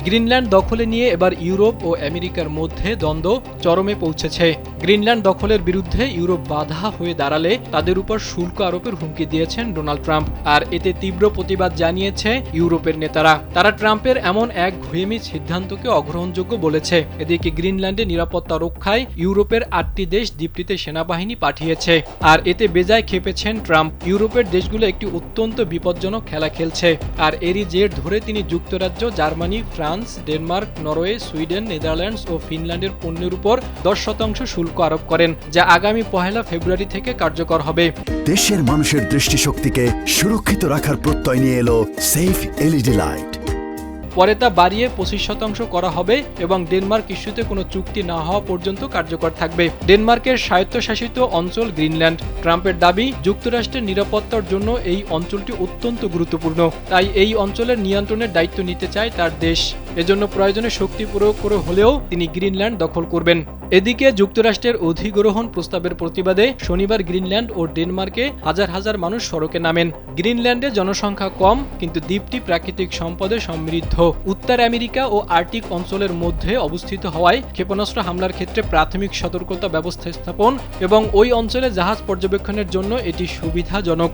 Greenland দখলে নিয়ে এবার ইউরোপ ও আমেরিকার মধ্যে দ্বন্দ্ব চরমে পৌঁছেছে। গ্রিনল্যান্ড দখলের বিরুদ্ধে ইউরোপ বাধা হয়ে দাঁড়ালে তাদের উপর শুল্ক আরোপের হুমকি দিয়েছেন ডোনাল্ড ট্রাম্প, আর এতে তীব্র প্রতিবাদ জানিয়েছে ইউরোপের নেতারা। তারা ট্রাম্পের এমন এক ঘুয়েমি সিদ্ধান্তকে অগ্রহণযোগ্য বলেছে। এদিকে গ্রিনল্যান্ডে নিরাপত্তা রক্ষায় ইউরোপের 8টি দেশ দ্বীপটিতে সেনাবাহিনী পাঠিয়েছে, আর এতে বেজায় ক্ষেপেছেন ট্রাম্প। ইউরোপের দেশগুলো একটি অত্যন্ত বিপজ্জনক খেলা খেলছে, আর এরই জের ধরে তিনি যুক্তরাজ্য, Germany, France, Denmark, Norway, Sweden, Netherlands ও ফিনল্যান্ডের পণ্যের উপর 10% শুল্ক আরোপ করেন, যা আগামী 1 ফেব্রুয়ারি থেকে কার্যকর হবে। দেশের মানুষের দৃষ্টিশক্তিকে সুরক্ষিত রাখার প্রত্যয় নিয়ে এলো সেফ এলইডি লাইট। পরে তা বাড়িয়ে 25% করা হবে এবং ডেনমার্ক ইস্যুতে কোনো চুক্তি না হওয়া পর্যন্ত কার্যকর থাকবে। ডেনমার্কের স্বায়ত্তশাসিত অঞ্চল গ্রিনল্যান্ড। ট্রাম্পের দাবি, যুক্তরাষ্ট্রের নিরাপত্তার জন্য এই অঞ্চলটি অত্যন্ত গুরুত্বপূর্ণ, তাই এই অঞ্চলের নিয়ন্ত্রণের দায়িত্ব নিতে চায় তার দেশ। এজন্য প্রয়োজনে শক্তি প্রয়োগ করে হলেও তিনি গ্রিনল্যান্ড দখল করবেন। এদিকে যুক্তরাষ্ট্রের অধিগ্রহণ প্রস্তাবের প্রতিবাদে শনিবার গ্রিনল্যান্ড ও ডেনমার্কে হাজার হাজার মানুষ সড়কে নামেন। গ্রিনল্যান্ডে জনসংখ্যা কম, কিন্তু দ্বীপটি প্রাকৃতিক সম্পদে সমৃদ্ধ। উত্তর আমেরিকা ও আর্কটিক অঞ্চলের মধ্যে অবস্থিত হওয়ায় ক্ষেপণাস্ত্র হামলার ক্ষেত্রে প্রাথমিক সতর্কতা ব্যবস্থা স্থাপন এবং ওই অঞ্চলে জাহাজ পর্যবেক্ষণের জন্য এটি সুবিধাজনক।